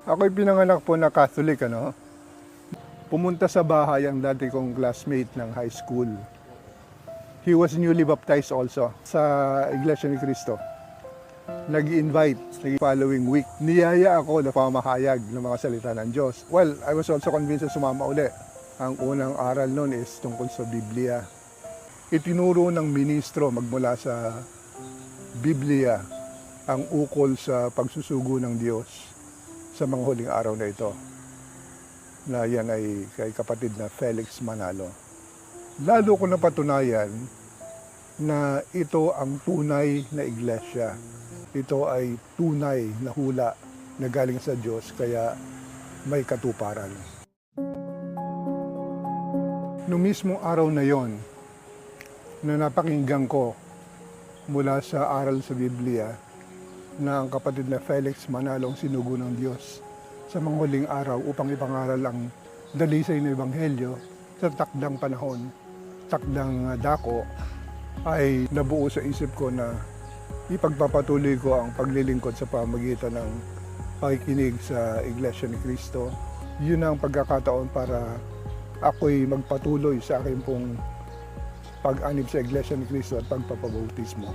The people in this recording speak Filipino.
Ako'y pinanganak po na Catholic, ano. Pumunta sa bahay ang dati kong classmate ng high school. He was newly baptized also sa Iglesia ni Cristo. Nag-invite the following week. Niyaya ako na pamahayag ng mga salita ng Diyos. Well, I was also convinced na sumama uli. Ang unang aral noon is tungkol sa Biblia. Itinuro ng ministro magmula sa Biblia ang ukol sa pagsusugo ng Diyos sa mga huling araw na ito. Na yan ay kay kapatid na Felix Manalo. Lalo ko napatunayan na ito ang tunay na iglesia. Ito ay tunay na hula na galing sa Diyos, kaya may katuparan. Noong mismong araw na yon, na napakinggan ko mula sa aral sa Biblia na ang kapatid na Felix Manalo ang sinugo ng Diyos sa mga huling araw upang ipangaral ang dalisay na Ebanghelyo sa takdang panahon, takdang dako, ay nabuo sa isip ko na ipagpapatuloy ko ang paglilingkod sa pamagitan ng pakikinig sa Iglesia ni Cristo. Yun ang pagkakataon para ako'y magpatuloy sa aking pong pag-anib sa Iglesia ni Cristo at pagpapabautismo.